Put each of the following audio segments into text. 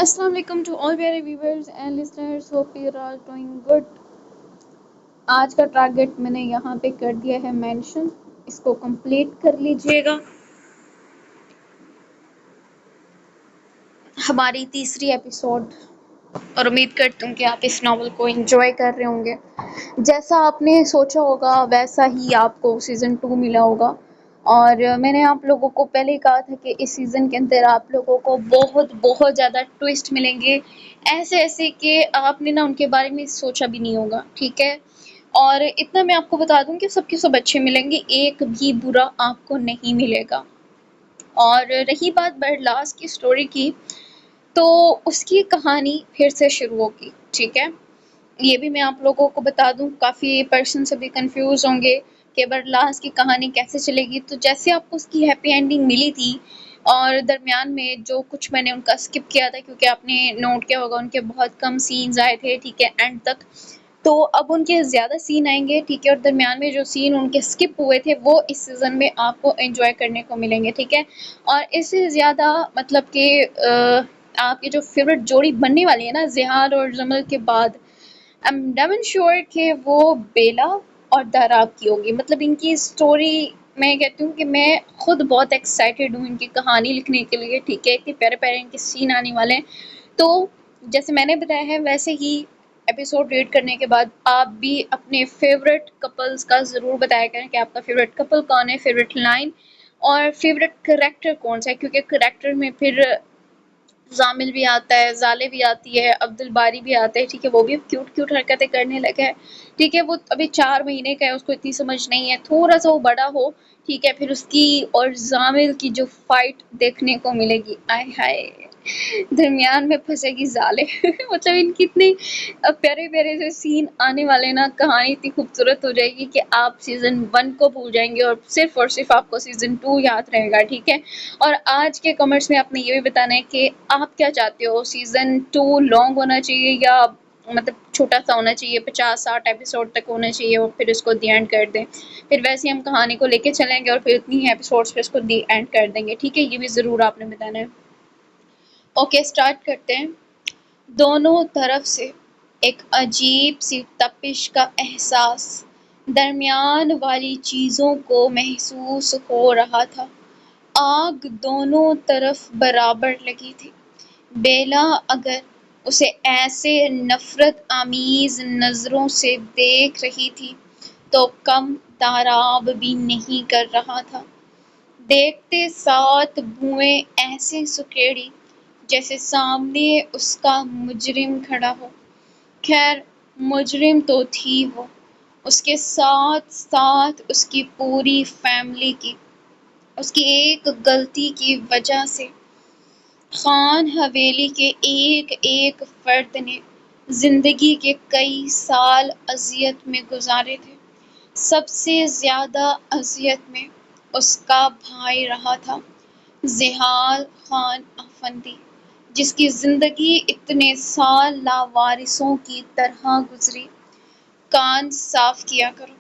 السلام علیکم to all پیارے viewers and listeners, hope you are all doing good. آج کا ٹارگٹ میں نے یہاں پہ کر دیا ہے مینشن، اس کو کمپلیٹ کر لیجئے گا۔ ہماری تیسری ایپیسوڈ، اور امید کرتی ہوں کہ آپ اس ناول کو انجوائے کر رہے ہوں گے۔ جیسا آپ نے سوچا ہوگا ویسا ہی آپ کو سیزن 2 ملا ہوگا، اور میں نے آپ لوگوں کو پہلے ہی کہا تھا کہ اس سیزن کے اندر آپ لوگوں کو بہت بہت زیادہ ٹویسٹ ملیں گے، ایسے کہ آپ نے نا ان کے بارے میں سوچا بھی نہیں ہوگا، ٹھیک ہے؟ اور اتنا میں آپ کو بتا دوں کہ سب کے سب اچھے ملیں گے، ایک بھی برا آپ کو نہیں ملے گا۔ اور رہی بات برلاس کی سٹوری کی، تو اس کی کہانی پھر سے شروع ہوگی، ٹھیک ہے؟ یہ بھی میں آپ لوگوں کو بتا دوں، کافی پرسنس ابھی کنفیوز ہوں گے کہ برلاس کی کہانی کیسے چلے گی۔ تو جیسے آپ کو اس کی ہیپی اینڈنگ ملی تھی، اور درمیان میں جو کچھ میں نے ان کا سکپ کیا تھا، کیونکہ آپ نے نوٹ کیا ہوگا ان کے بہت کم سینز آئے تھے، ٹھیک ہے، اینڈ تک، تو اب ان کے زیادہ سین آئیں گے، ٹھیک ہے، اور درمیان میں جو سین ان کے سکپ ہوئے تھے وہ اس سیزن میں آپ کو انجوائے کرنے کو ملیں گے، ٹھیک ہے۔ اور اس سے زیادہ مطلب کہ آپ کی جو فیوریٹ جوڑی بننے والی ہے نا زہار اور زمل کے بعد، ایم ڈیمن شیور کہ وہ بیلا اور داراب کی ہوگی۔ مطلب ان کی سٹوری، میں کہتی ہوں کہ میں خود بہت ایکسائٹیڈ ہوں ان کی کہانی لکھنے کے لیے، ٹھیک ہے، اتنے پیارے پیارے ان کے سین آنے والے ہیں۔ تو جیسے میں نے بتایا ہے ویسے ہی ایپیسوڈ ریڈ کرنے کے بعد آپ بھی اپنے فیوریٹ کپلز کا ضرور بتایا کریں کہ آپ کا فیوریٹ کپل کون ہے، فیوریٹ لائن اور فیوریٹ کریکٹر کون سا ہے، کیونکہ کریکٹر میں پھر زامل بھی آتا ہے، زالے بھی آتی ہے، عبد الباری بھی آتا ہے، ٹھیک ہے، وہ بھی کیوٹ کیوٹ حرکتیں کرنے لگا ہے، ٹھیک ہے۔ وہ ابھی 4 مہینے کا ہے، اس کو اتنی سمجھ نہیں ہے، تھوڑا سا وہ بڑا ہو، ٹھیک ہے، پھر اس کی اور زامل کی جو فائٹ دیکھنے کو ملے گی، آئے ہائے، درمیان میں پھنسے گی زالے مطلب ان کی اتنے پیارے پیارے سے سین آنے والے نا، کہانی اتنی خوبصورت ہو جائے گی کہ آپ سیزن 1 کو بھول جائیں گے اور صرف آپ کو سیزن 2 یاد رہے گا، ٹھیک ہے۔ اور آج کے کمنٹس میں آپ نے یہ بھی بتانا ہے کہ آپ کیا چاہتے ہو، سیزن 2 لانگ ہونا چاہیے یا مطلب چھوٹا سا ہونا چاہیے، 50-60 ایپیسوڈ تک ہونا چاہیے، اور پھر اس کو دی اینڈ کر دیں، پھر ویسے ہی ہم کہانی کو لے کے چلیں گے اور پھر اتنی ایپیسوڈس پہ اس کو دی اینڈ کر دیں گے، ٹھیک ہے، یہ بھی ضرور آپ نے بتانا ہے۔ اوکے، سٹارٹ کرتے ہیں۔ دونوں طرف سے ایک عجیب سی تپش کا احساس درمیان والی چیزوں کو محسوس ہو رہا تھا۔ آگ دونوں طرف برابر لگی تھی۔ بیلا اگر اسے ایسے نفرت آمیز نظروں سے دیکھ رہی تھی تو کم داراب بھی نہیں کر رہا تھا۔ دیکھتے ساتھ بوئیں ایسے سکیڑی جیسے سامنے اس کا مجرم کھڑا ہو۔ خیر، مجرم تو تھی وہ، اس کے ساتھ ساتھ اس کی پوری فیملی کی۔ اس کی ایک غلطی کی وجہ سے خان حویلی کے ایک ایک فرد نے زندگی کے کئی سال اذیت میں گزارے تھے۔ سب سے زیادہ اذیت میں اس کا بھائی رہا تھا، زہار خان افندی، جس کی زندگی اتنے سال لاوارثوں کی طرح گزری۔ کان صاف کیا کرو،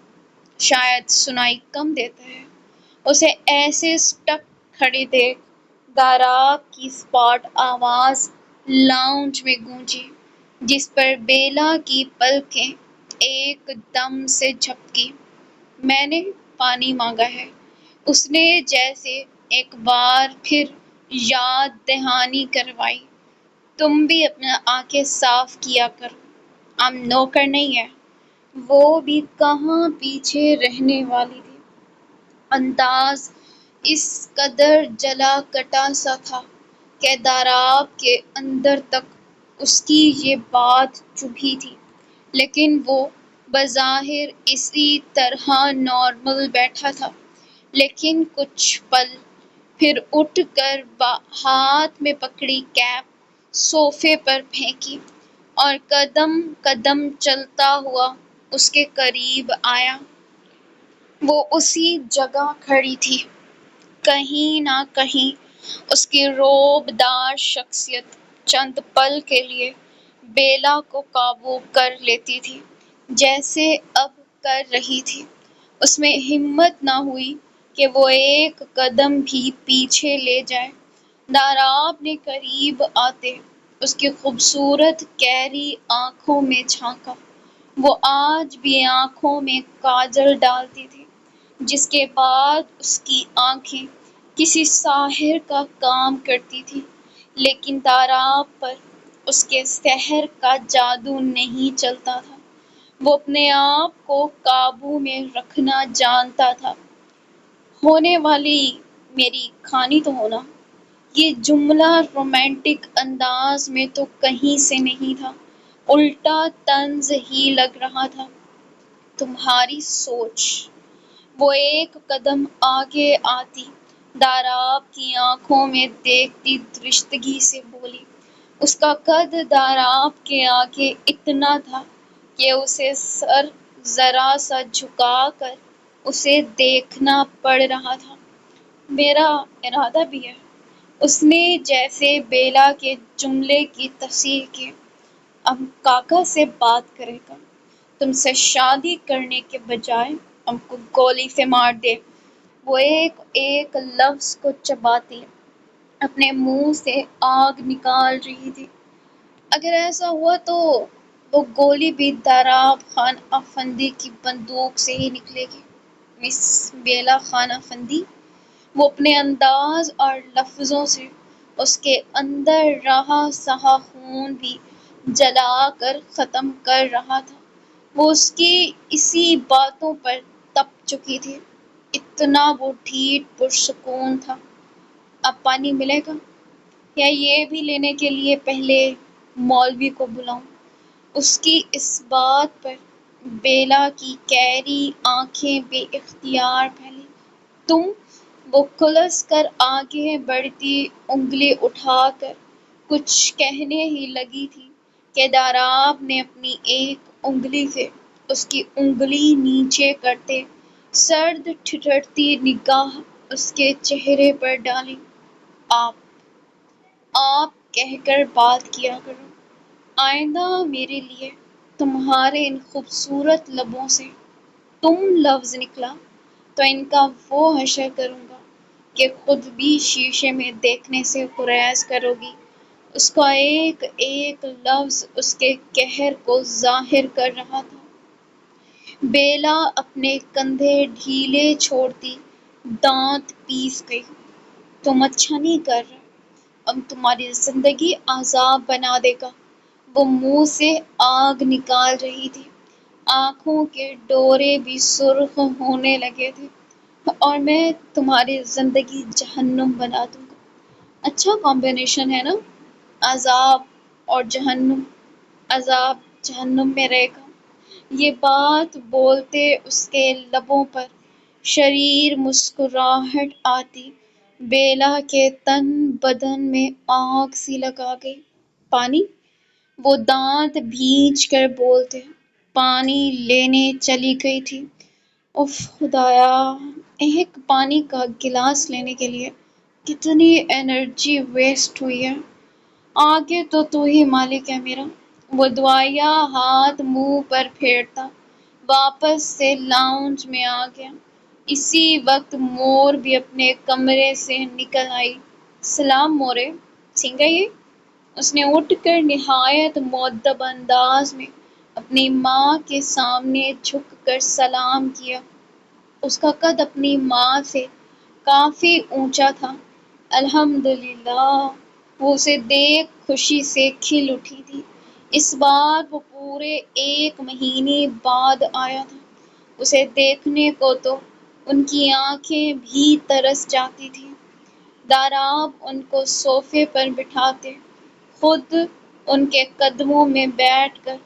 شاید سنائی کم دیتا ہے۔ اسے ایسے سٹک کھڑی دیکھ داراب کی اسپاٹ آواز لاؤنج میں گونجی، جس پر بیلا کی پلکیں ایک دم سے جھپکی۔ میں نے پانی مانگا ہے، اس نے جیسے ایک بار پھر یاد دہانی کروائی۔ تم بھی اپنا آنکھیں صاف کیا کرو، ہم نوکر نہیں ہیں۔ وہ بھی کہاں پیچھے رہنے والی تھی۔ انداز اس قدر جلا کٹا سا تھا کہ داراب کے اندر تک اس کی یہ بات چبھی تھی، لیکن وہ بظاہر اسی طرح نارمل بیٹھا تھا۔ لیکن کچھ پل پھر اٹھ کر ہاتھ میں پکڑی کیپ صوفے پر پھینکی اور قدم قدم چلتا ہوا اس کے قریب آیا۔ وہ اسی جگہ کھڑی تھی۔ کہیں نہ کہیں اس کی رعب دار شخصیت چند پل کے لیے بیلا کو قابو کر لیتی تھی، جیسے اب کر رہی تھی۔ اس میں ہمت نہ ہوئی کہ وہ ایک قدم بھی پیچھے لے جائے۔ داراب نے قریب آتے اس کی خوبصورت گہری آنکھوں میں جھانکا۔ وہ آج بھی آنکھوں میں کاجل ڈالتی تھی، جس کے بعد اس کی آنکھیں کسی ساحر کا کام کرتی تھی، لیکن داراب پر اس کے سحر کا جادو نہیں چلتا تھا۔ وہ اپنے آپ کو قابو میں رکھنا جانتا تھا۔ ہونے والی میری کھانی تو ہونا۔ یہ جملہ رومانٹک انداز میں تو کہیں سے نہیں تھا، الٹا طنز ہی لگ رہا تھا۔ تمہاری سوچ۔ وہ ایک قدم آگے آتی، داراب کی آنکھوں میں دیکھتی درستگی سے بولی۔ اس کا قد داراب کے آگے اتنا تھا کہ اسے سر ذرا سا جھکا کر اسے دیکھنا پڑ رہا تھا۔ میرا ارادہ بھی ہے، اس نے جیسے بیلا کے جملے کی تصحیح کی۔ اب کاکا سے بات کرے گا، تم سے شادی کرنے کے بجائے ہم کو گولی سے مار دے۔ وہ ایک ایک لفظ کو چباتی اپنے منہ سے آگ نکال رہی تھی۔ اگر ایسا ہوا تو وہ گولی بھی داراب خان افندی کی بندوق سے ہی نکلے گی۔ مس بیلا خان افندی۔ وہ اپنے انداز اور لفظوں سے اس کے اندر رہا سہا خون بھی جلا کر ختم کر رہا تھا۔ وہ اس کی اسی باتوں پر تپ چکی تھی، اتنا وہ ڈھیٹ پرسکون تھا۔ اب پانی ملے گا یا یہ بھی لینے کے لیے پہلے مولوی کو بلاؤں؟ اس کی اس بات پر بیلا کی گہری آنکھیں بے اختیار پھیلیں۔ تم؟ وہ کھلس کر آگے بڑھتی انگلی اٹھا کر کچھ کہنے ہی لگی تھی کہ داراب نے اپنی ایک انگلی سے اس کی انگلی نیچے کرتے سرد ٹھٹرتی نگاہ اس کے چہرے پر ڈالی۔ آپ کہہ کر بات کیا کرو۔ آئندہ میرے لیے تمہارے ان خوبصورت لبوں سے تم لفظ نکلا تو ان کا وہ حشر کروں گا کہ خود بھی شیشے میں دیکھنے سے گریز کرو گی۔ اس کا ایک ایک لفظ اس کے قہر کو ظاہر کر رہا تھا۔ بیلا اپنے کندھے ڈھیلے چھوڑتی دانت پیس گئی۔ تم اچھا نہیں کر رہے، اب تمہاری زندگی عذاب بنا دے گا۔ وہ منہ سے آگ نکال رہی تھی، آنکھوں کے ڈورے بھی سرخ ہونے لگے تھے۔ اور میں تمہاری زندگی جہنم بنا دوں گا۔ اچھا کمبینیشن ہے نا، عذاب اور جہنم۔ عذاب جہنم میں رہے گا۔ یہ بات بولتے اس کے لبوں پر شریر مسکراہٹ آتی، بیلا کے تن بدن میں آگ سی لگا گئی۔ پانی؟ وہ دانت بھینچ کر بولتے پانی لینے چلی گئی تھی۔ اف خدایا، ایک پانی کا گلاس لینے کے لیے کتنی انرجی ویسٹ ہوئی ہے۔ آگے تو ہی مالک ہے میرا۔ وہ دعائیا ہاتھ منہ پر پھیرتا واپس سے لاؤنج میں آ گیا۔ اسی وقت مور بھی اپنے کمرے سے نکل آئی۔ سلام مورے، سنگا یہ؟ اس نے اٹھ کر نہایت مؤدب انداز میں اپنی ماں کے سامنے جھک کر سلام کیا۔ اس کا قد اپنی ماں سے کافی اونچا تھا۔ الحمدللہ، وہ اسے دیکھ خوشی سے کھل اٹھی تھی۔ اس بار وہ پورے 1 مہینے بعد آیا تھا۔ اسے دیکھنے کو تو ان کی آنکھیں بھی ترس جاتی تھیں۔ داراب ان کو صوفے پر بٹھاتے خود ان کے قدموں میں بیٹھ کر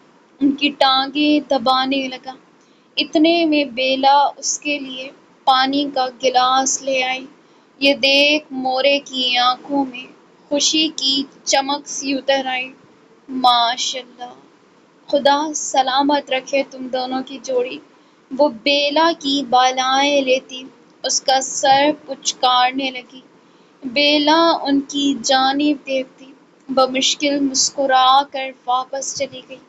ان کی ٹانگیں دبانے لگا۔ اتنے میں بیلا اس کے لیے پانی کا گلاس لے آئی۔ یہ دیکھ مورے کی آنکھوں میں خوشی کی چمک سی اتر آئی۔ ماشاءاللہ، خدا سلامت رکھے تم دونوں کی جوڑی۔ وہ بیلا کی بالائیں لیتی اس کا سر پچکارنے لگی۔ بیلا ان کی جانب دیکھتی بمشکل مسکرا کر واپس چلی گئی۔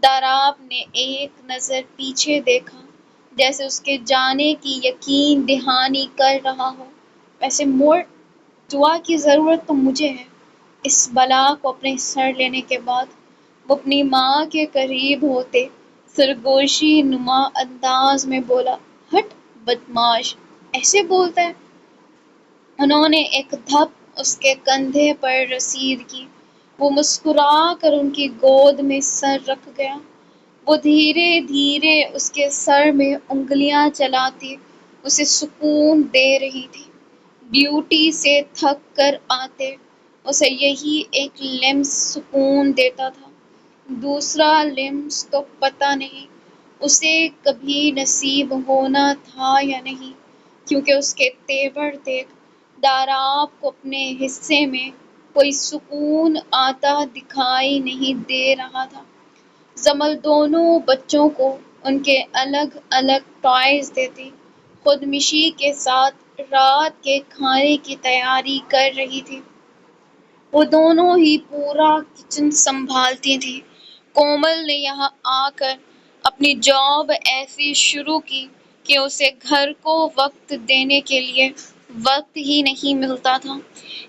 داراب نے ایک نظر پیچھے دیکھا، جیسے اس کے جانے کی یقین دہانی کر رہا ہو۔ ویسے مور، دعا کی ضرورت تو مجھے ہے۔ اس بلا کو اپنے سر لینے کے بعد وہ اپنی ماں کے قریب ہوتے سرگوشی نما انداز میں بولا، ہٹ بدماش، ایسے بولتا ہے؟ انہوں نے ایک دھپ اس کے کندھے پر رسید کی۔ وہ مسکرا کر ان کی گود میں سر رکھ گیا۔ وہ دھیرے دھیرے اس کے سر میں انگلیاں چلاتی اسے سکون دے رہی تھی۔ ڈیوٹی سے تھک کر آتے اسے یہی ایک لمس سکون دیتا تھا، دوسرا لمس تو پتہ نہیں اسے کبھی نصیب ہونا تھا یا نہیں، کیونکہ اس کے تیور دیکھ داراب کو اپنے حصے میں کوئی سکون آتا دکھائی نہیں دے رہا تھا۔ جمل دونوں بچوں کو ان کے الگ الگ ٹوائز دیتی خود مشی کے ساتھ رات کے کھانے کی تیاری کر رہی تھی۔ وہ دونوں ہی پورا کچن سنبھالتی تھیں۔ کومل نے یہاں آ کر اپنی جاب ایسی شروع کی کہ اسے گھر کو وقت دینے کے لیے وقت ہی نہیں ملتا تھا۔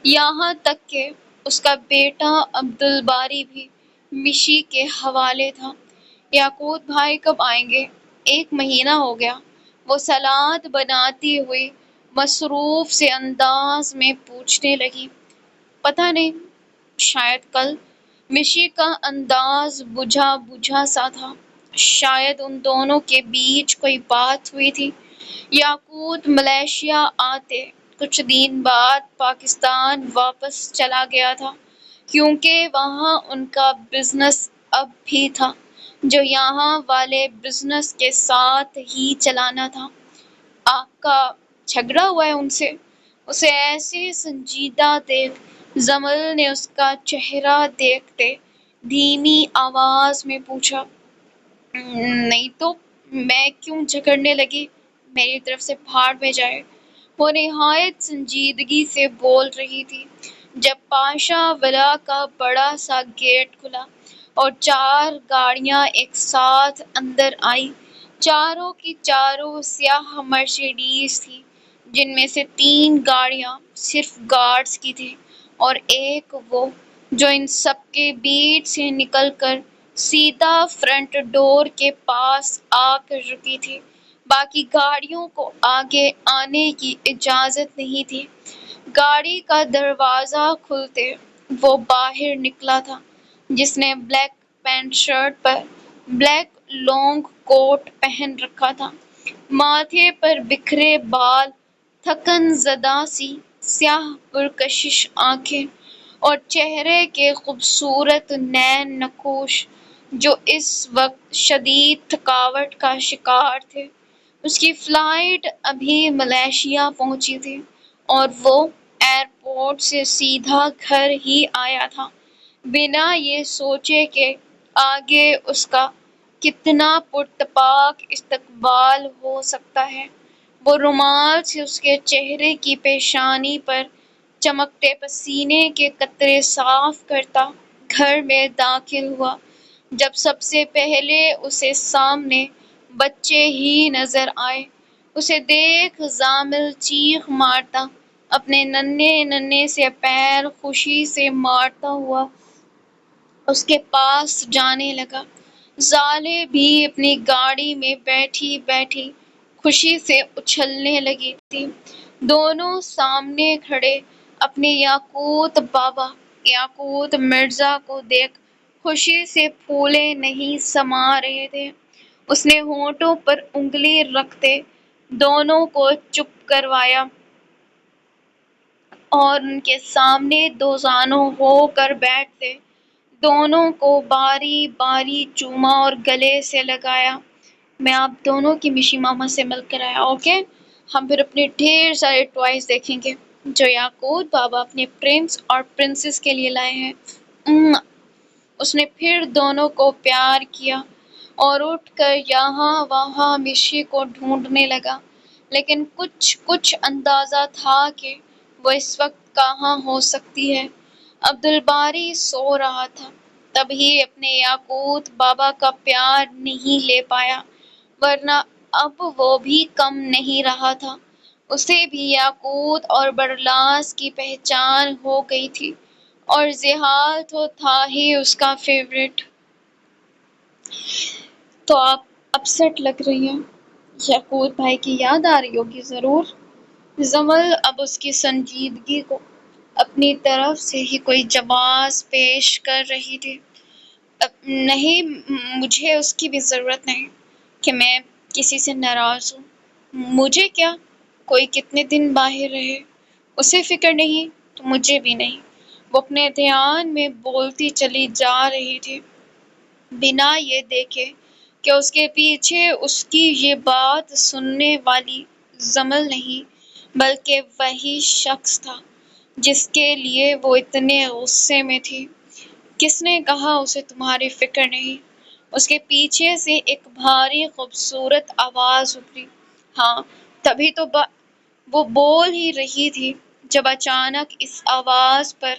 یہاں تک کہ اس کا بیٹا عبدالباری بھی مشی کے حوالے تھا۔ یاقوت بھائی کب آئیں گے؟ 1 مہینہ ہو گیا، وہ سلاد بناتی ہوئی مصروف سے انداز میں پوچھنے لگی۔ پتہ نہیں، شاید کل۔ مشی کا انداز بجھا بجھا سا تھا، شاید ان دونوں کے بیچ کوئی بات ہوئی تھی۔ یاقوت ملائیشیا آتے کچھ دن بعد پاکستان واپس چلا گیا تھا، کیونکہ وہاں ان کا بزنس اب بھی تھا جو یہاں والے بزنس کے ساتھ ہی چلانا تھا۔ آپ کا جھگڑا ہوا ہے ان سے؟ اسے ایسے سنجیدہ دیکھ جمل نے اس کا چہرہ دیکھتے دھیمی آواز میں پوچھا۔ نہیں تو میں کیوں جھگڑنے لگی؟ میری طرف سے بھاڑ میں جائے۔ وہ نہایت سنجیدگی سے بول رہی تھی جب پاشا ولا کا بڑا سا گیٹ کھلا اور 4 گاڑیاں ایک ساتھ اندر آئیں۔ چاروں کی چاروں سیاہ مرسیڈیز تھیں، جن میں سے 3 گاڑیاں صرف گارڈز کی تھیں اور ایک وہ جو ان سب کے بیچ سے نکل کر سیدھا فرنٹ ڈور کے پاس آ کر رکی تھی۔ باقی گاڑیوں کو آگے آنے کی اجازت نہیں تھی۔ گاڑی کا دروازہ کھلتے وہ باہر نکلا تھا، جس نے بلیک پینٹ شرٹ پر بلیک لانگ کوٹ پہن رکھا تھا، ماتھے پر بکھرے بال، تھکن زدہ سی سیاہ پرکشش آنکھیں اور چہرے کے خوبصورت نین نقوش جو اس وقت شدید تھکاوٹ کا شکار تھے۔ اس کی فلائٹ ابھی ملائیشیا پہنچی تھی اور وہ ایئرپورٹ سے سیدھا گھر ہی آیا تھا، بنا یہ سوچے کہ آگے اس کا کتنا پرتپاک استقبال ہو سکتا ہے۔ وہ رومال سے اس کے چہرے کی پیشانی پر چمکتے پسینے کے قطرے صاف کرتا گھر میں داخل ہوا۔ جب سب سے پہلے اسے سامنے بچے ہی نظر آئے، اسے دیکھ جامل چیخ مارتا اپنے ننھے ننھے سے پیر خوشی سے مارتا ہوا اس کے پاس جانے لگا۔ ضالع بھی اپنی گاڑی میں بیٹھی بیٹھی خوشی سے اچھلنے لگی تھی۔ دونوں سامنے کھڑے اپنے یاقوت بابا یاقوت مرزا کو دیکھ خوشی سے پھولے نہیں سما رہے تھے۔ اس نے ہونٹوں پر انگلی رکھتے دونوں کو چپ کروایا اور ان کے سامنے دوزانوں ہو کر بیٹھتے دونوں کو باری باری چوما اور گلے سے لگایا۔ میں آپ دونوں کی مشی ماما سے مل کر آیا، اوکے؟ ہم پھر اپنے ڈھیر سارے ٹوائز دیکھیں گے جو یاقوت بابا اپنے پرنس اور پرنسس کے لیے لائے ہیں۔ اس نے پھر دونوں کو پیار کیا اور اٹھ کر یہاں وہاں مشی کو ڈھونڈنے لگا، لیکن کچھ اندازہ تھا کہ وہ اس وقت کہاں ہو سکتی ہے۔ عبدالباری سو رہا تھا، تبھی اپنے یاقوت بابا کا پیار نہیں لے پایا، ورنہ اب وہ بھی کم نہیں رہا تھا۔ اسے بھی یاقوت اور برلاس کی پہچان ہو گئی تھی اور زحال تو تھا ہی اس کا فیورٹ. تو آپ اپسیٹ لگ رہی ہیں. یعقوب بھائی کی یاد آ رہی ہوگی ضرور. زمل اب اس کی سنجیدگی کو اپنی طرف سے ہی کوئی جواز پیش کر رہی تھی. نہیں، مجھے اس کی بھی ضرورت نہیں کہ میں کسی سے ناراض ہوں. مجھے کیا، کوئی کتنے دن باہر رہے اسے فکر نہیں تو مجھے بھی نہیں. وہ اپنے دھیان میں بولتی چلی جا رہی تھی، بنا یہ دیکھے کہ اس کے پیچھے اس کی یہ بات سننے والی زمل نہیں بلکہ وہی شخص تھا جس کے لیے وہ اتنے غصے میں تھی. کس نے کہا اسے تمہاری فکر نہیں؟ اس کے پیچھے سے ایک بھاری خوبصورت آواز ابھری. ہاں، تبھی تو وہ بول ہی رہی تھی جب اچانک اس آواز پر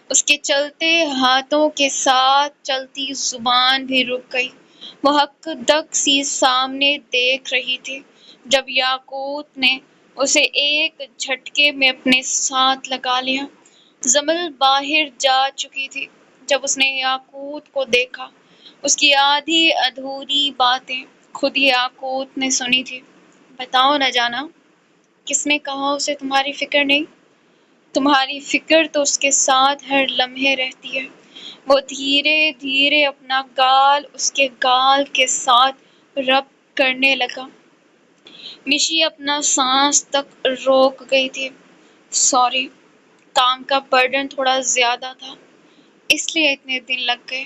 اس کے چلتے ہاتھوں کے ساتھ چلتی زبان بھی رک گئی. وہ حق دک سی سامنے دیکھ رہی تھی جب یاقوت نے اسے ایک جھٹکے میں اپنے ساتھ لگا لیا. زمل باہر جا چکی تھی جب اس نے یاقوت کو دیکھا. اس کی آدھی ادھوری باتیں خود یاقوت نے سنی تھی. بتاؤ نہ جانا، کس نے کہا اسے تمہاری فکر نہیں؟ تمہاری فکر تو اس کے ساتھ ہر لمحے رہتی ہے. وہ دھیرے دھیرے اپنا گال اس کے گال کے ساتھ رب کرنے لگا. مشی اپنا سانس تک روک گئی تھی. سوری، کام کا برڈن تھوڑا زیادہ تھا اس لیے اتنے دن لگ گئے.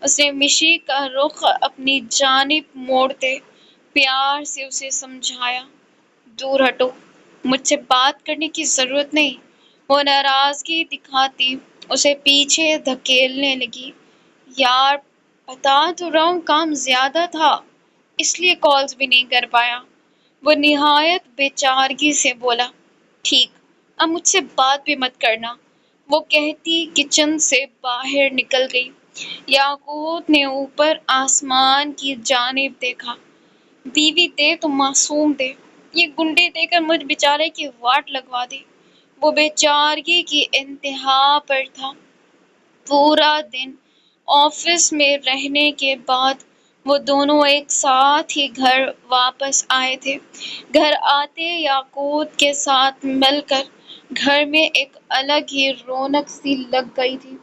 اس نے مشی کا رخ اپنی جانب موڑتے پیار سے اسے سمجھایا. دور ہٹو، مجھ سے بات کرنے کی ضرورت نہیں. وہ ناراضگی دکھاتی اسے پیچھے دھکیلنے لگی. یار، بتا تو رہا ہوں کام زیادہ تھا اس لیے کالز بھی نہیں کر پایا. وہ نہایت بے چارگی سے بولا. ٹھیک، اب مجھ سے بات بھی مت کرنا، وہ کہتی کچن سے باہر نکل گئی. یاقوت نے اوپر آسمان کی جانب دیکھا. بیوی دے تو معصوم دے، یہ گنڈے دے کر مجھ بیچارے کی واٹ لگوا دی. وہ بے چارگی کی انتہا پر تھا. پورا دن آفس میں رہنے کے بعد وہ دونوں ایک ساتھ ہی گھر واپس آئے تھے. گھر آتے یاقوت کے ساتھ مل کر گھر میں ایک الگ ہی رونق سی لگ گئی تھی.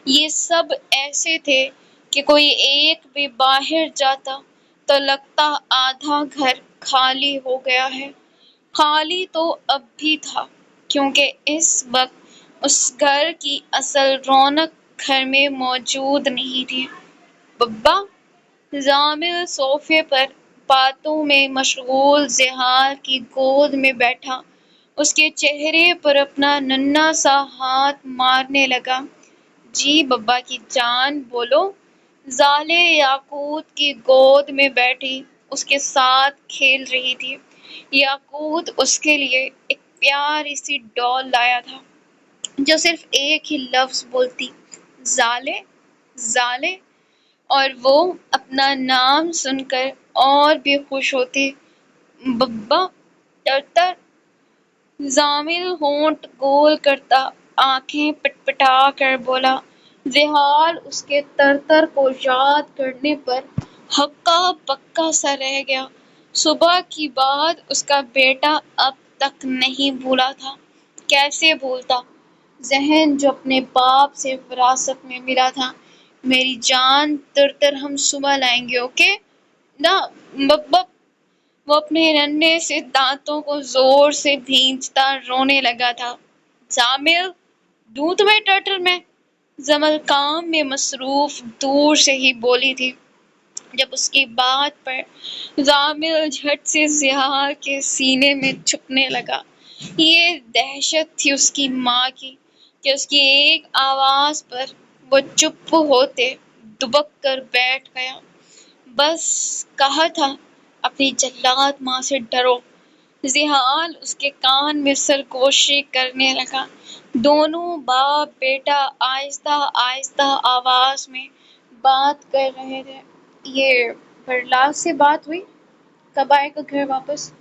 یہ سب ایسے تھے کہ کوئی ایک بھی باہر جاتا تو لگتا آدھا گھر خالی ہو گیا ہے. خالی تو اب بھی تھا کیونکہ اس وقت اس گھر کی اصل رونق گھر میں موجود نہیں تھی. ببا، زامل صوفے پر باتوں میں مشغول زحال کی گود میں بیٹھا اس کے چہرے پر اپنا ننھا سا ہاتھ مارنے لگا. جی ببا کی جان، بولو. زالے یاقوت کی گود میں بیٹھی اس کے ساتھ کھیل رہی تھی. یاقوت اس کے لیے ایک پیاری سی ڈال لایا تھا جو صرف ایک ہی لفظ بولتی، زالے، زالے، اور وہ اپنا نام سن کر اور بھی خوش ہوتی. ببا، ترتر. زامل ہونٹ گول کرتا آنکھیں پٹپٹا کر بولا. زحال اس کے ترتر کو یاد کرنے پر ہکا بکا سا رہ گیا. صبح کی بات اس کا بیٹا اب تک نہیں بھولا تھا. کیسے بھولتا؟ ذہن جو اپنے باپ سے وراثت میں ملا تھا. میری جان، ترتر ہم صبح لائیں گے، اوکے؟ نہ بب. وہ اپنے ننھے سے دانتوں کو زور سے بھینچتا رونے لگا تھا. زامل، دوں تمہیں ٹرٹر میں؟ زمل کام میں مصروف دور سے ہی بولی تھی. جب اس کی بات پر زامل جھٹ سے زحال کے سینے میں چھپنے لگا. یہ دہشت تھی اس کی ماں کی کہ اس کی ایک آواز پر وہ چپ ہوتے دبک کر بیٹھ گیا. بس کہا تھا اپنی جلاد ماں سے ڈرو. زحال اس کے کان میں سرگوشی کرنے لگا. دونوں باپ بیٹا آہستہ آہستہ آواز میں بات کر رہے تھے. یہ برلاس سے بات ہوئی؟ کب آئے گا گھر واپس؟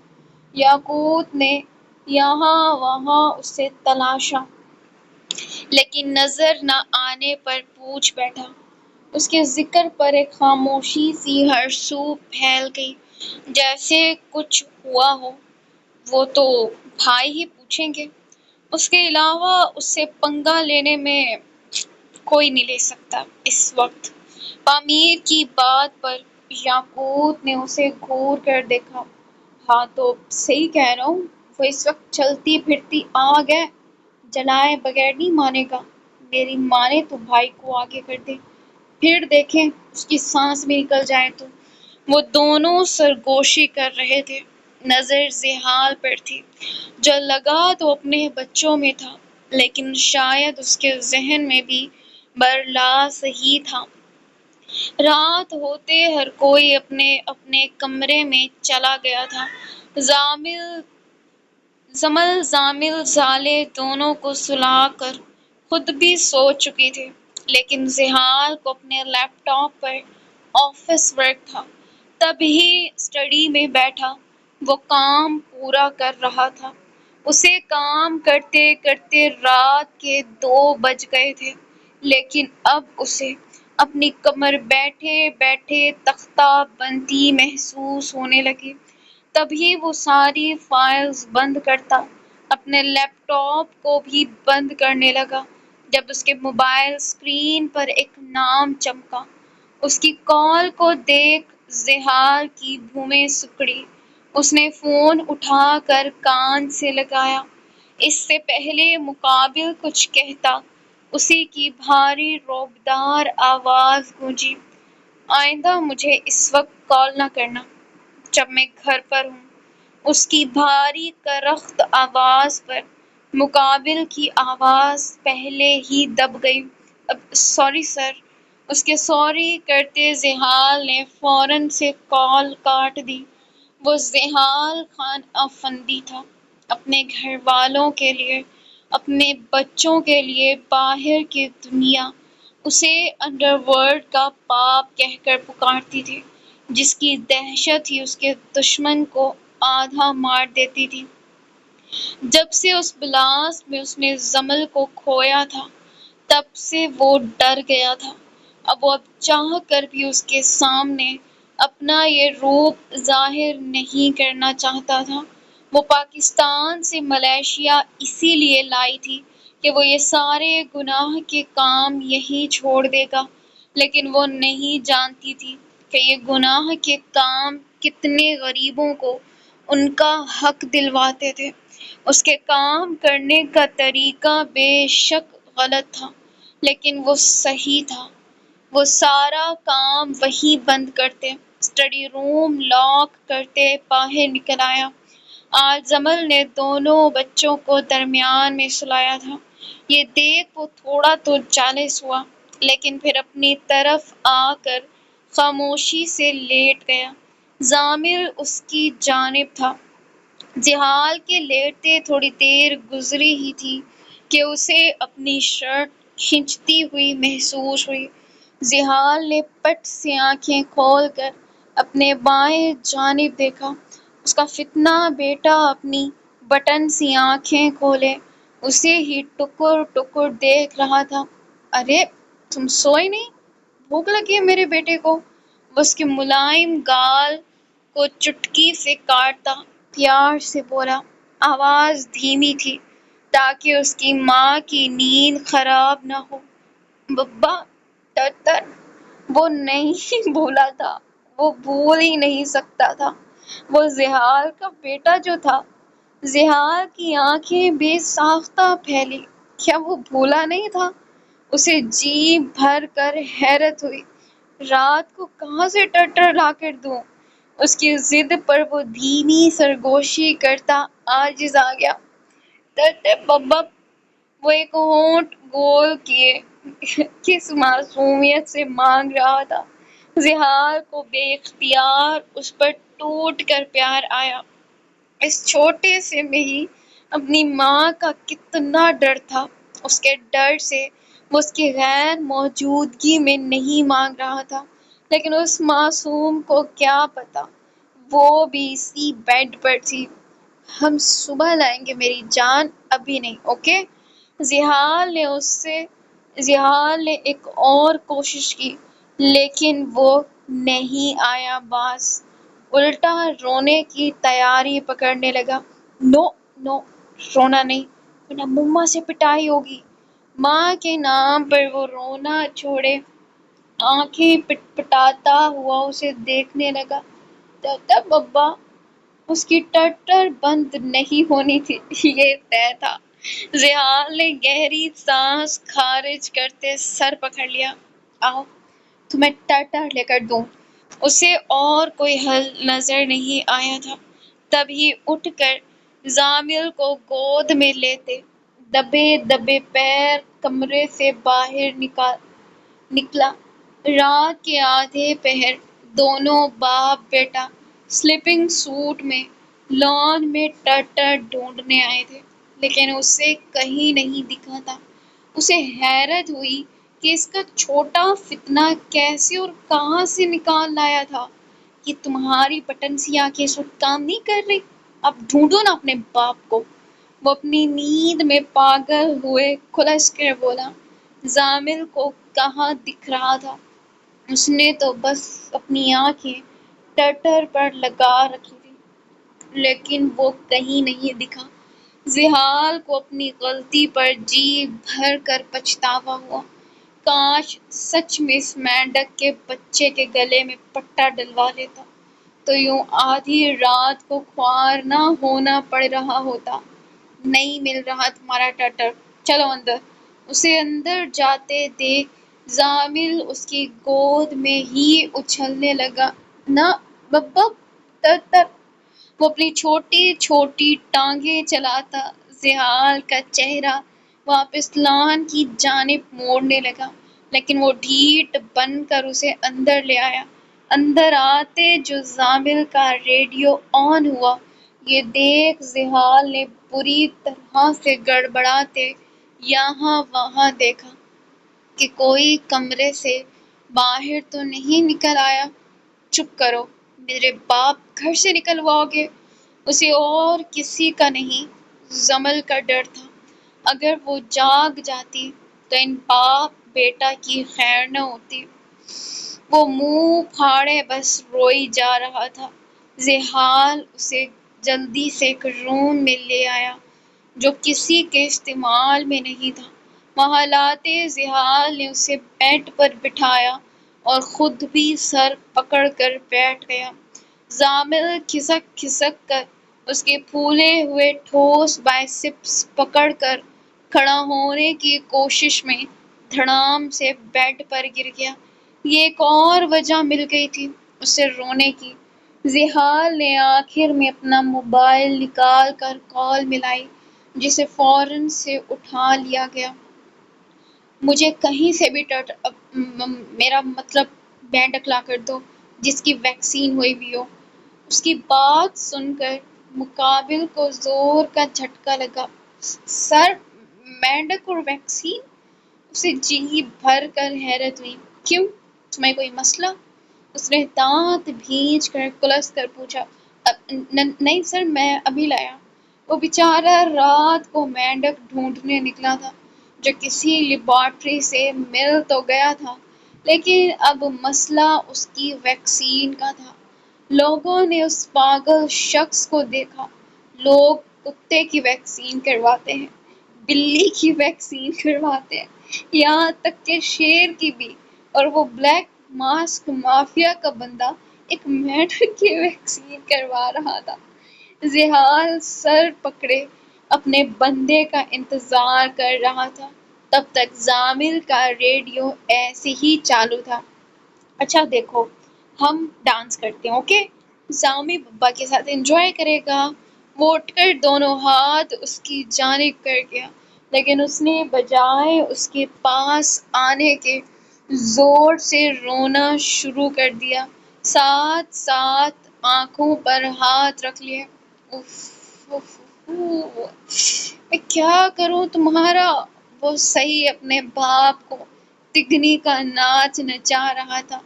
یاقوت نے یہاں وہاں اسے تلاشا. لیکن نظر نہ آنے پر پوچھ بیٹھا۔ اس کے ذکر پر ایک خاموشی سی ہر سو پھیل گئی، جیسے کچھ ہوا ہو وہ تو بھائی ہی پوچھیں گے، اس کے علاوہ اس سے پنگا لینے میں کوئی نہیں لے سکتا اس وقت۔ پامیر کی بات پر یاقوت نے اسے گھور کر دیکھا۔ ہاں تو صحیح کہہ رہا ہوں، وہ اس وقت چلتی پھرتی آگ ہے، جلائے بغیر نہیں مانے گا۔ میری مانے تو بھائی کو آگے کر دے، پھر دیکھیں اس کی سانس بھی نکل جائے تو۔ وہ دونوں سرگوشی کر رہے تھے، نظر زحال پر تھی۔ جو لگا تو اپنے بچوں میں تھا، لیکن شاید اس کے ذہن میں بھی برلاس ہی تھا۔ رات ہوتے ہر کوئی اپنے اپنے کمرے میں چلا گیا تھا۔ زمل زامل زالے دونوں کو سلا کر خود بھی سو چکی تھی، لیکن زحال کو اپنے لیپ ٹاپ پر آفس ورک تھا، تب ہی اسٹڈی میں بیٹھا وہ کام پورا کر رہا تھا۔ اسے کام کرتے کرتے رات کے 2 بج گئے تھے، لیکن اب اسے اپنی کمر بیٹھے بیٹھے تختہ بندی محسوس ہونے لگی۔ تبھی وہ ساری فائلز بند کرتا، اپنے لیپ ٹاپ کو بھی بند کرنے لگا، جب اس کے موبائل اسکرین پر ایک نام چمکا۔ اس کی کال کو دیکھ زحال کی بھومیں سکڑی۔ اس نے فون اٹھا کر کان سے لگایا۔ اس سے پہلے مقابل کچھ کہتا، اسی کی بھاری رعبدار آواز گونجی، آئندہ مجھے اس وقت کال نہ کرنا جب میں گھر پر ہوں۔ اس کی بھاری کرخت آواز پر مقابل کی آواز پہلے ہی دب گئی۔ Sorry sir. اس کے سوری کرتے زحال نے فوراً سے کال کاٹ دی۔ وہ زحال خان افندی تھا، اپنے گھر والوں کے لیے، اپنے بچوں کے لیے باہر کی دنیا اسے انڈر ورلڈ کا باپ کہہ کر پکارتی تھی، جس کی دہشت ہی اس کے دشمن کو آدھا مار دیتی تھی۔ جب سے اس بلاسٹ میں اس نے زمل کو کھویا تھا، تب سے وہ ڈر گیا تھا۔ وہ اب چاہ کر بھی اس کے سامنے اپنا یہ روپ ظاہر نہیں کرنا چاہتا تھا۔ وہ پاکستان سے ملائیشیا اسی لیے لائی تھی کہ وہ یہ سارے گناہ کے کام یہیں چھوڑ دے گا، لیکن وہ نہیں جانتی تھی کہ یہ گناہ کے کام کتنے غریبوں کو ان کا حق دلواتے تھے۔ اس کے کام کرنے کا طریقہ بے شک غلط تھا، لیکن وہ صحیح تھا۔ وہ سارا کام وہیں بند کرتے، اسٹڈی روم لاک کرتے باہر نکل آیا۔ آج زمل نے دونوں بچوں کو درمیان میں سلایا تھا۔ یہ دیکھ وہ تھوڑا تو جالس ہوا، لیکن پھر اپنی طرف آ کر خاموشی سے لیٹ گیا۔ ضامر اس کی جانب تھا۔ زحال کے لیٹتے تھوڑی دیر گزری ہی تھی کہ اسے اپنی شرٹ کھنچتی ہوئی محسوس ہوئی۔ زحال نے پٹ سے آنکھیں کھول کر اپنے بائیں جانب دیکھا۔ اس کا فتنہ بیٹا اپنی بٹن سی آنکھیں کھولے اسے ہی ٹکر ٹکر دیکھ رہا تھا۔ ارے تم سوئے نہیں؟ بھوک لگی ہے میرے بیٹے کو؟ وہ اس کے ملائم گال کو چٹکی سے کاٹتا پیار سے بولا۔ آواز دھیمی تھی تاکہ اس کی ماں کی نیند خراب نہ ہو۔ بابا ٹر وہ نہیں بھولا تھا، وہ بھول ہی نہیں سکتا تھا۔ وہ زحال کا بیٹا جو تھا۔ زحال کی آنکھیں بے ساختہ پھیلی۔ کیا وہ بھولا نہیں تھا؟ اسے جی بھر کر حیرت ہوئی۔ رات کو کہاں سے ٹر لا کر دوں؟ اس کی ضد پر وہ دھیمی سرگوشی کرتا عاجز آ گیا۔ ٹر بابا۔ وہ ایک ہونٹ گول کیے کس معصومیت سے مانگ رہا تھا۔ زحال کو بے اختیار اس پر ٹوٹ کر پیار آیا۔ اس چھوٹے سے میں ہی اپنی ماں کا کتنا ڈر تھا۔ اس کے ڈر سے وہ اس کی غیر موجودگی میں نہیں مانگ رہا تھا، لیکن اس معصوم کو کیا پتا، وہ بھی اسی بیڈ پر تھی۔ ہم صبح لائیں گے میری جان، ابھی نہیں، اوکے؟ زحال نے ایک اور کوشش کی لیکن وہ نہیں آیا باز، الٹا رونے کی تیاری پکڑنے لگا۔ نو نو، رونا نہیں ورنہ مما سے پٹائی ہوگی۔ ماں کے نام پر وہ رونا چھوڑے آنکھیں پٹ پٹاتا ہوا اسے دیکھنے لگا۔ تب ابا، اس کی ٹٹر بند نہیں ہونی تھی، یہ طے تھا۔ زحال نے گہری سانس خارج کرتے سر پکڑ لیا۔ آؤ تمہیں ٹٹر لے کر دوں۔ اسے اور کوئی حل نظر نہیں آیا تھا، تبھی اٹھ کر زامل کو گود میں لیتے دبے دبے پیر کمرے سے باہر نکلا۔ رات کے آدھے پہر دونوں باپ بیٹا سلیپنگ سوٹ میں لان میں ٹٹر ڈھونڈنے آئے تھے، لیکن اسے کہیں نہیں دکھا تھا۔ اسے حیرت ہوئی کہ اس کا چھوٹا فتنہ کیسے اور کہاں سے نکال لایا تھا۔ یہ تمہاری بٹن سی آنکھیں اس وقت کام نہیں کر رہی؟ اب ڈھونڈو نا اپنے باپ کو، وہ اپنی نیند میں پاگل ہوئے کھلس کر بولا۔ زامل کو کہاں دکھ رہا تھا، اس نے تو بس اپنی آنکھیں ٹٹر پر لگا رکھی تھی، لیکن وہ کہیں نہیں دکھا۔ زحال کو اپنی غلطی پر جی بھر کر پچھتاوا ہوا۔ کاش سچ میں اس مینڈک کے بچے کے گلے میں پٹا ڈلوا لیتا تو یوں آدھی رات کو خوار نہ ہونا پڑ رہا ہوتا۔ نہیں مل رہا تمہارا ٹٹر، چلو اندر۔ اسے اندر جاتے دیکھ زامل اس کی گود میں ہی اچھلنے لگا۔ نہ بابا، ٹٹر۔ وہ اپنی چھوٹی چھوٹی ٹانگیں چلاتا زحال کا چہرہ واپس لان کی جانب موڑنے لگا، لیکن وہ ڈھیٹ بن کر اسے اندر لے آیا۔ اندر آتے جو زامل کا ریڈیو آن ہوا، یہ دیکھ زحال نے بری طرح سے گڑبڑاتے یہاں وہاں دیکھا کہ کوئی کمرے سے باہر تو نہیں نکل آیا۔ چپ کرو، میرے باپ گھر سے نکلواؤ گے؟ اسے اور کسی کا نہیں، زمل کا ڈر تھا۔ اگر وہ جاگ جاتی تو ان باپ بیٹا کی خیر نہ ہوتی۔ وہ منہ پھاڑے بس روئی جا رہا تھا۔ زحال اسے جلدی سے ایک روم میں لے آیا جو کسی کے استعمال میں نہیں تھا۔ وہاں لاتے زحال نے اسے بیڈ پر بٹھایا اور خود بھی سر پکڑ کر بیٹھ گیا۔ زامل کھسک کھسک کر اس کے پھولے ہوئے ٹھوس بائسیپس پکڑ کر کھڑا ہونے کی کوشش میں دھڑام سے بیڈ پر گر گیا۔ یہ ایک اور وجہ مل گئی تھی اسے رونے کی۔ زحال نے آخر میں اپنا موبائل نکال کر کال ملائی، جسے فوراً سے اٹھا لیا گیا۔ مجھے کہیں سے بھی میرا مطلب مینڈک لا کر دو جس کی ویکسین ہوئی بھی ہو۔ اس کی بات سن کر مقابل کو زور کا جھٹکا لگا۔ سر، مینڈک اور ویکسین؟ اسے جی بھر کر حیرت ہوئی۔ کیوں، تمہیں کوئی مسئلہ؟ اس نے دانت بھینچ کر کلس کر پوچھا۔ نہیں سر، میں ابھی لایا۔ وہ بیچارہ رات کو مینڈک ڈھونڈنے نکلا تھا جو کسی لیبارٹری سے مل تو گیا تھا، لیکن اب مسئلہ اس کی ویکسین کا تھا۔ لوگوں نے اس پاگل شخص کو دیکھا۔ لوگ کتے کی ویکسین کرواتے ہیں، بلی کی ویکسین کرواتے ہیں، یہاں تک کہ شیر کی بھی، اور وہ بلیک ماسک مافیا کا بندہ ایک مینڈک کی ویکسین کروا رہا تھا۔ زحال سر پکڑے اپنے بندے کا انتظار کر رہا تھا۔ تب تک زامل کا ریڈیو ایسے ہی چالو تھا۔ اچھا دیکھو، ہم ڈانس کرتے ہیں، اوکے؟ زامی بابا کے ساتھ انجوائے کرے گا۔ وہ اٹھ کر دونوں ہاتھ اس کی جانب کر گیا، لیکن اس نے بجائے اس کے پاس آنے کے زور سے رونا شروع کر دیا، ساتھ ساتھ آنکھوں پر ہاتھ رکھ لیے۔ اف اف میں کیا کروں تمہارا؟ وہ صحیح اپنے باپ کو تگنی کا ناچ نچا رہا تھا۔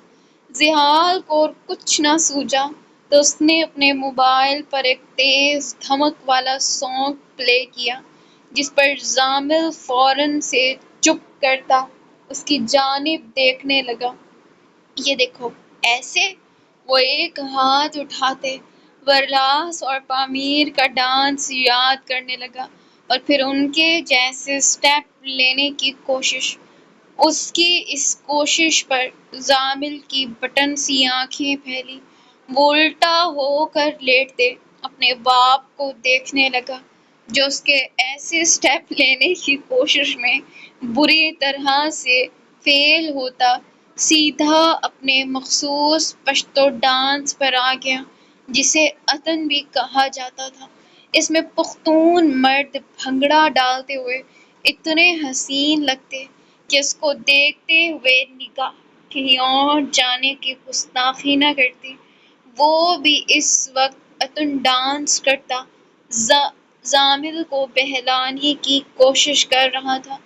زحال کو اور کچھ نہ سوجا تو اس نے اپنے موبائل پر ایک تیز دھمک والا سانگ پلے کیا۔ جس پر زامل فوراً سے چپ کرتا اس کی جانب دیکھنے لگا۔ یہ دیکھو ایسے، وہ ایک ہاتھ اٹھاتے ورلاس اور پامیر کا ڈانس یاد کرنے لگا اور پھر ان کے جیسے سٹیپ لینے کی کوشش۔ اس کی اس کوشش پر زامل کی بٹن سی آنکھیں پھیلی، وہ الٹا ہو کر لیٹتے اپنے باپ کو دیکھنے لگا جو اس کے ایسے سٹیپ لینے کی کوشش میں بری طرح سے فیل ہوتا سیدھا اپنے مخصوص پشتو ڈانس پر آ گیا جسے اتن بھی کہا جاتا تھا۔ اس میں پختون مرد بھنگڑا ڈالتے ہوئے اتنے حسین لگتے کہ اس کو دیکھتے ہوئے نگاہ کہیں اور جانے کی گستاخی نہ کرتی۔ وہ بھی اس وقت اتن ڈانس کرتا زامل کو بہلانے کی کوشش کر رہا تھا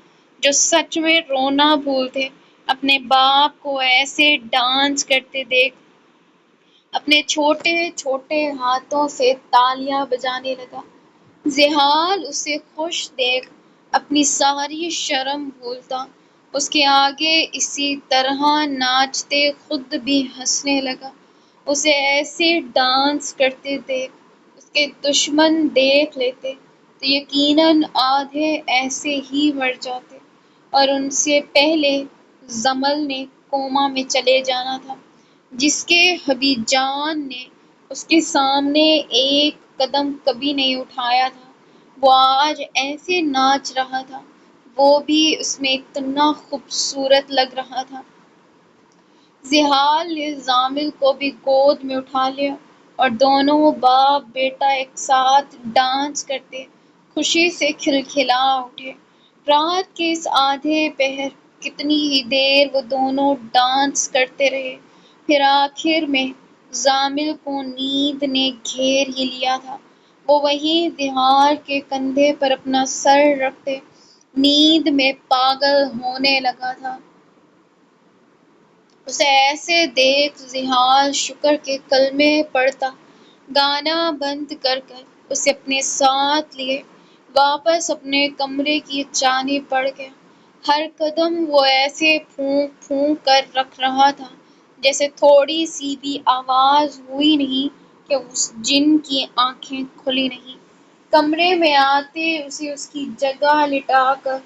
جو سچ میں رونا بھولتے اپنے باپ کو ایسے ڈانس کرتے دیکھ اپنے چھوٹے چھوٹے ہاتھوں سے تالیاں بجانے لگا۔ زحال اسے خوش دیکھ اپنی ساری شرم بھولتا اس کے آگے اسی طرح ناچتے خود بھی ہنسنے لگا۔ اسے ایسے ڈانس کرتے دیکھ اس کے دشمن دیکھ لیتے تو یقیناً آدھے ایسے ہی مر جاتے اور ان سے پہلے زمل نے کوما میں چلے جانا تھا۔ جس کے حبی جان نے اس کے سامنے ایک قدم کبھی نہیں اٹھایا تھا، وہ آج ایسے ناچ رہا تھا، وہ بھی اس میں اتنا خوبصورت لگ رہا تھا۔ زحال نے زامل کو بھی گود میں اٹھا لیا اور دونوں باپ بیٹا ایک ساتھ ڈانس کرتے خوشی سے کھلکھلا اٹھے۔ رات کے اس آدھے پہر کتنی ہی دیر وہ دونوں ڈانس کرتے رہے، پھر آخر میں زامل کو نیند نے گھیر ہی لیا تھا۔ وہ وہیں زحال کے کندھے پر اپنا سر رکھتے نیند میں پاگل ہونے لگا تھا۔ اسے ایسے دیکھ زحال شکر کے کلمے پڑھتا گانا بند کر اسے اپنے ساتھ لیے واپس اپنے کمرے کی جانب بڑھ گیا۔ ہر قدم وہ ایسے پھونک پھونک کر رکھ رہا تھا جیسے تھوڑی سی بھی آواز ہوئی نہیں کہ اس جن کی آنکھیں کھلی نہیں۔ کمرے میں آتے اسے اس کی جگہ لٹا کر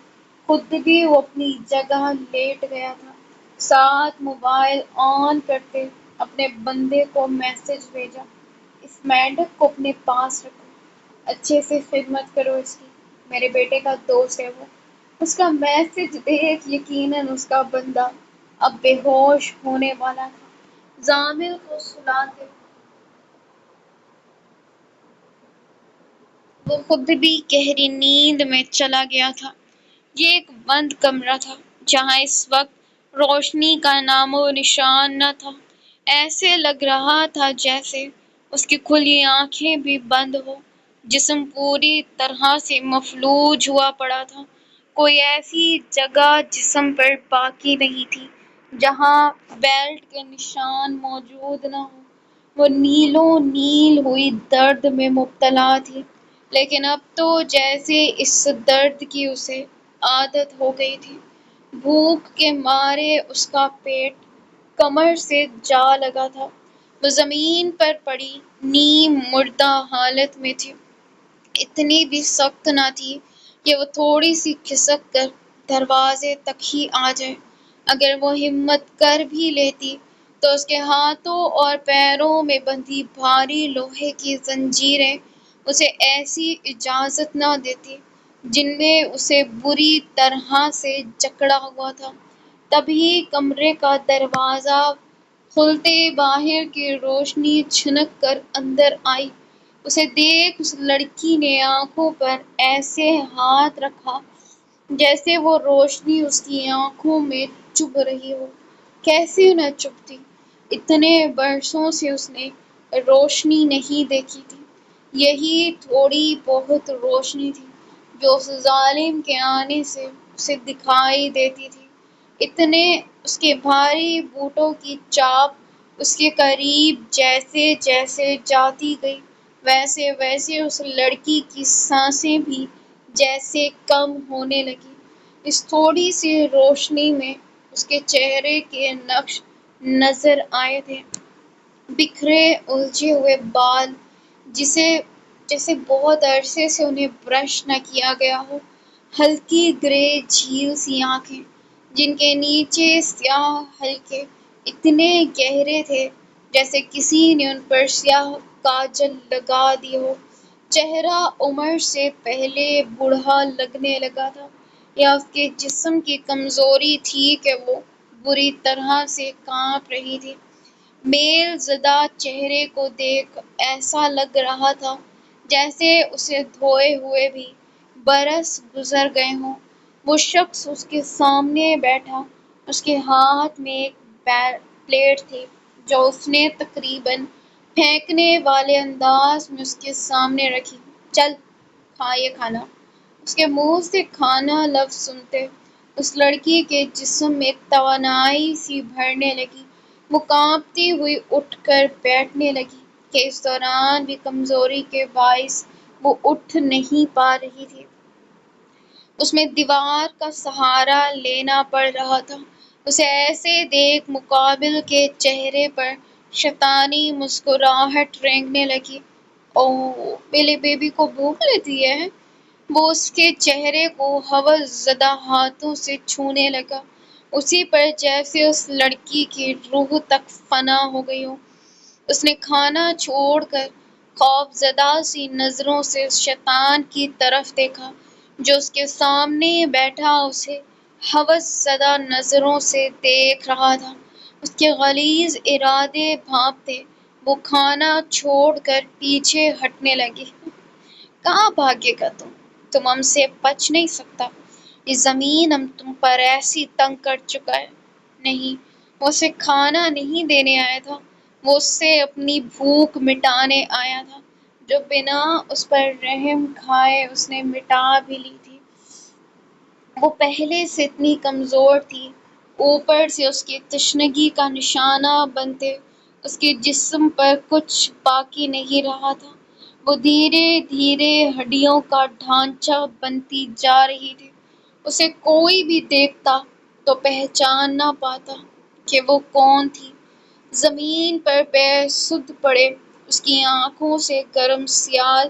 خود بھی وہ اپنی جگہ لیٹ گیا تھا، ساتھ موبائل آن کرتے اپنے بندے کو میسج بھیجا، اس مینڈک کو اپنے پاس رکھو، اچھے سے خدمت کرو اس کی، میرے بیٹے کا دوست ہے وہ۔ اس کا میسج دیکھ یقیناً اس کا بندہ اب بے ہوش ہونے والا تھا۔ زامل کو سلاتے وہ خود بھی گہری نیند میں چلا گیا تھا۔ یہ ایک بند کمرہ تھا جہاں اس وقت روشنی کا نام و نشان نہ تھا۔ ایسے لگ رہا تھا جیسے اس کی کھلی آنکھیں بھی بند ہو، جسم پوری طرح سے مفلوج ہوا پڑا تھا۔ کوئی ایسی جگہ جسم پر باقی نہیں تھی جہاں بیلٹ کے نشان موجود نہ ہوں۔ وہ نیلو نیل ہوئی درد میں مبتلا تھی، لیکن اب تو جیسے اس درد کی اسے عادت ہو گئی تھی۔ بھوک کے مارے اس کا پیٹ کمر سے جا لگا تھا۔ وہ زمین پر پڑی نیم مردہ حالت میں تھی، اتنی بھی سخت نہ تھی کہ وہ تھوڑی سی کھسک کر دروازے تک ہی آ جائے۔ اگر وہ ہمت کر بھی لیتی تو اس کے ہاتھوں اور پیروں میں بندھی بھاری لوہے کی زنجیریں اسے ایسی اجازت نہ دیتی جن میں اسے بری طرح سے جکڑا ہوا تھا۔ تبھی کمرے کا دروازہ کھلتے باہر کی روشنی چھنک کر اندر آئی۔ اسے دیکھ اس لڑکی نے آنکھوں پر ایسے ہاتھ رکھا جیسے وہ روشنی اس کی آنکھوں میں چبھ رہی ہو۔ کیسے نہ چبھتی، اتنے برسوں سے اس نے روشنی نہیں دیکھی تھی۔ یہی تھوڑی بہت روشنی تھی جو اس ظالم کے آنے سے اسے دکھائی دیتی تھی۔ اتنے اس کے بھاری بوٹوں کی چاپ اس کے قریب جیسے جیسے جاتی گئی، ویسے ویسے اس لڑکی کی سانسیں بھی جیسے کم ہونے لگی۔ اس تھوڑی سی روشنی میں اس کے چہرے کے نقش نظر آئے تھے، بکھرے الجھے ہوئے بال جیسے بہت عرصے سے انہیں برش نہ کیا گیا ہو، ہلکی گرے جھیل سی آنکھیں جن کے نیچے سیاہ حلقے اتنے گہرے تھے جیسے کسی نے ان پر سیاہ کاجل لگا دی ہو۔ چہرہ عمر سے پہلے بوڑھا لگنے لگا تھا، یا اس کے جسم کی کمزوری تھی کہ وہ بری طرح سے کانپ رہی تھی۔ میل زدہ چہرے کو دیکھ ایسا لگ رہا تھا جیسے اسے دھوئے ہوئے بھی برس گزر گئے ہوں۔ وہ شخص اس کے سامنے بیٹھا، اس کے ہاتھ میں ایک پلیٹ تھی جو اس نے تقریباً پھینکنے والے انداز میں اس کے سامنے رکھی۔ چل کھا یہ کھانا۔ اس کے منہ سے کھانا لفظ سنتے اس لڑکی کے جسم میں ایک توانائی سی بھرنے لگی۔ وہ کانپتی ہوئی اٹھ کر بیٹھنے لگی کہ اس دوران بھی کمزوری کے باعث وہ اٹھ نہیں پا رہی تھی۔ اس میں دیوار کا سہارا لینا پڑ رہا تھا۔ اسے ایسے دیکھ مقابل کے چہرے پر شیطانی مسکراہٹ رینگنے لگی۔ اوہ، میرے بیبی کو بھوک لگی ہے۔ وہ اس کے چہرے کو ہوس زدہ ہاتھوں سے چھونے لگا، اسی پر جیسے اس لڑکی کی روح تک فنا ہو گئی ہو۔ اس نے کھانا چھوڑ کر خوف زدہ سی نظروں سے اس شیطان کی طرف دیکھا جو اس کے سامنے بیٹھا اسے ہوس زدہ نظروں سے دیکھ رہا تھا۔ اس کے غلیظ ارادے بھانپتے وہ کھانا چھوڑ کر پیچھے ہٹنے لگی۔ کہاں بھاگے گا تم ہم سے بچ نہیں سکتا۔ یہ زمین ہم تم پر ایسی تنگ کر چکا ہے۔ نہیں، وہ اسے کھانا نہیں دینے آیا تھا، وہ اس سے اپنی بھوک مٹانے آیا تھا جو بنا اس پر رحم کھائے اس نے مٹا بھی لی تھی۔ وہ پہلے سے اتنی کمزور تھی، اوپر سے اس کی تشنگی کا نشانہ بنتے اس کے جسم پر کچھ باقی نہیں رہا تھا۔ وہ دھیرے دھیرے ہڈیوں کا ڈھانچہ بنتی جا رہی تھی۔ اسے کوئی بھی دیکھتا تو پہچان نہ پاتا کہ وہ کون تھی۔ زمین پر پیر سد پڑے، اس کی آنکھوں سے گرم سیال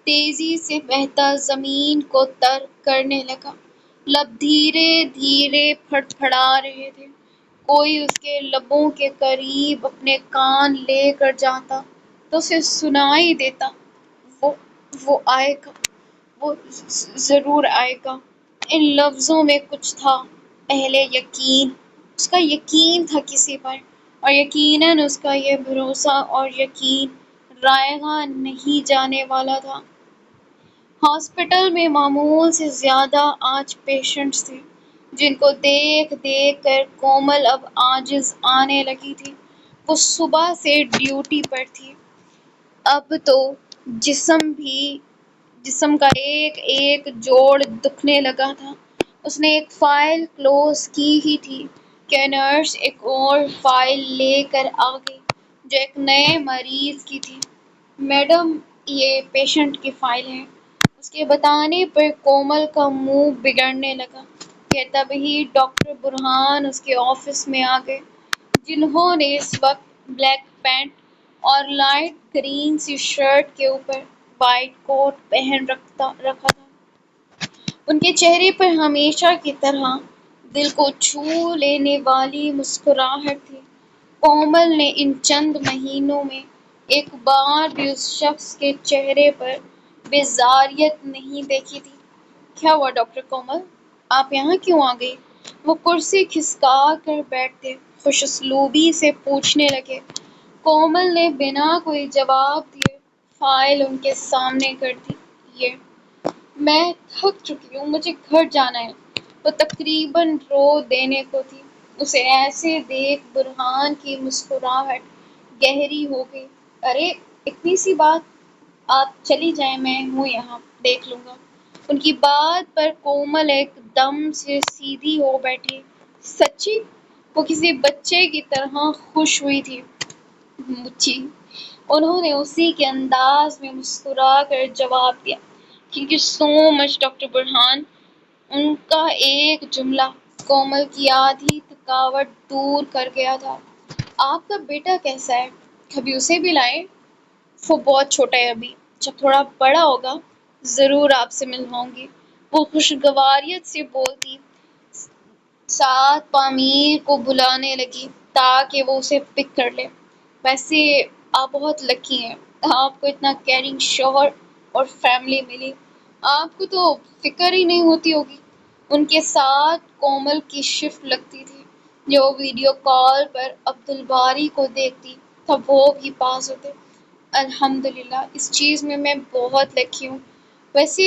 تیزی سے بہتا زمین کو تر کرنے لگا۔ لب دھیرے دھیرے پھڑپھڑا رہے تھے۔ کوئی اس کے لبوں کے قریب اپنے کان لے کر جاتا تو اسے سنائی دیتا، وہ آئے گا، وہ ضرور آئے گا۔ ان لفظوں میں کچھ تھا، پہلے یقین، اس کا یقین تھا کسی پر، اور یقیناً اس کا یہ بھروسہ اور یقین رائے گاں نہیں جانے والا تھا۔ ہاسپٹل میں معمول سے زیادہ آج پیشنٹس تھے جن کو دیکھ دیکھ کر کومل اب عاجز آنے لگی تھی۔ وہ صبح سے ڈیوٹی پر تھی، اب تو جسم کا ایک ایک جوڑ دکھنے لگا تھا۔ اس نے ایک فائل کلوز کی ہی تھی کہ نرس ایک اور فائل لے کر آ گئی جو ایک نئے مریض کی تھی۔ میڈم، یہ پیشنٹ کی فائل ہے۔ اس کے بتانے پر کومل کا منہ بگڑنے لگا کہ تبھی ڈاکٹر برہان اس کے آفس میں آ گئے، جنہوں نے اس وقت بلیک پینٹ اور لائٹ گرین سی شرٹ کے اوپر وائٹ کوٹ پہن رکھا تھا۔ ان کے چہرے پر ہمیشہ کی طرح دل کو چھو لینے والی مسکراہٹ تھی۔ کومل نے ان چند مہینوں میں ایک بار بھی اس شخص کے چہرے پر بیزاریت نہیں دیکھی تھی۔ کیا ہوا ڈاکٹر کومل؟ آپ یہاں کیوں آ گئی؟ وہ کرسی کھسکا کر بیٹھتے خوش اسلوبی سے پوچھنے لگے۔ کومل نے بنا کوئی جواب دیے فائل ان کے سامنے کر دی۔ میں تھک چکی ہوں، مجھے گھر جانا ہے۔ وہ تقریباً رو دینے کو تھی۔ اسے ایسے دیکھ برہان کی مسکراہٹ گہری ہو گئی۔ ارے اتنی سی بات، آپ چلی جائیں، میں ہوں یہاں، دیکھ لوں گا۔ ان کی بات پر کومل ایک دم سے سیدھی ہو بیٹھی۔ سچی؟ وہ کسی بچے کی طرح خوش ہوئی تھی۔ مچی، انہوں نے اسی کے انداز میں مسکرا کر جواب دیا۔ Thank you so much doctor Burhan. ان کا ایک جملہ کومل کی آدھی تھکاوٹ دور کر گیا تھا. آپ کا بیٹا کیسا ہے؟ کبھی اسے بھی لائیں؟ وہ بہت چھوٹا ہے ابھی، جب تھوڑا بڑا ہوگا ضرور آپ سے ملواؤں گی. وہ خوشگواریت سے بولتی ساتھ پامیر کو بلانے لگی تاکہ وہ اسے پک کر لے. ویسے آپ بہت لکی ہیں، آپ کو اتنا کیئرنگ شوہر اور فیملی ملی. آپ کو تو فکر ہی نہیں ہوتی ہوگی. ان کے ساتھ کومل کی شفٹ لگتی تھی، جو ویڈیو کال پر عبدالباری کو دیکھتی تب وہ بھی پاس ہوتے. الحمدللہ اس چیز میں بہت لکی ہوں. ویسے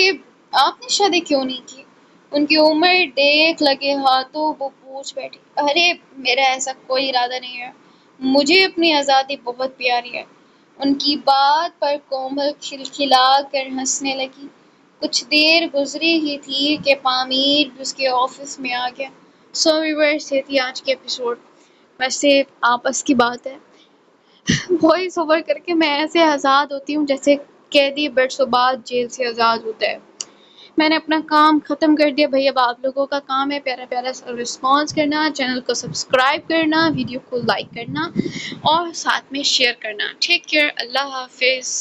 آپ نے شادی کیوں نہیں کی؟ ان کی عمر دیکھ لگے ہاتھوں وہ پوچھ بیٹھی. ارے میرا ایسا کوئی ارادہ نہیں ہے، مجھے اپنی آزادی بہت پیاری ہے. ان کی بات پر کومل کھلکھلا کر ہنسنے لگی. کچھ دیر گزری ہی تھی کہ پامیر بھی اس کے آفس میں آ گیا. سو ویورز یہ تھی آج کے ایپیسوڈ. ویسے آپس کی بات ہے، وائس اوور کر کے میں ایسے آزاد ہوتی ہوں جیسے قیدی برسوں بعد جیل سے آزاد ہوتا ہے. میں نے اپنا کام ختم کر دیا بھائی. اب آپ لوگوں کا کام ہے پیارا پیارا سا رسپانس کرنا، چینل کو سبسکرائب کرنا، ویڈیو کو لائک کرنا اور ساتھ میں شیئر کرنا. ٹیک کیئر، اللہ حافظ.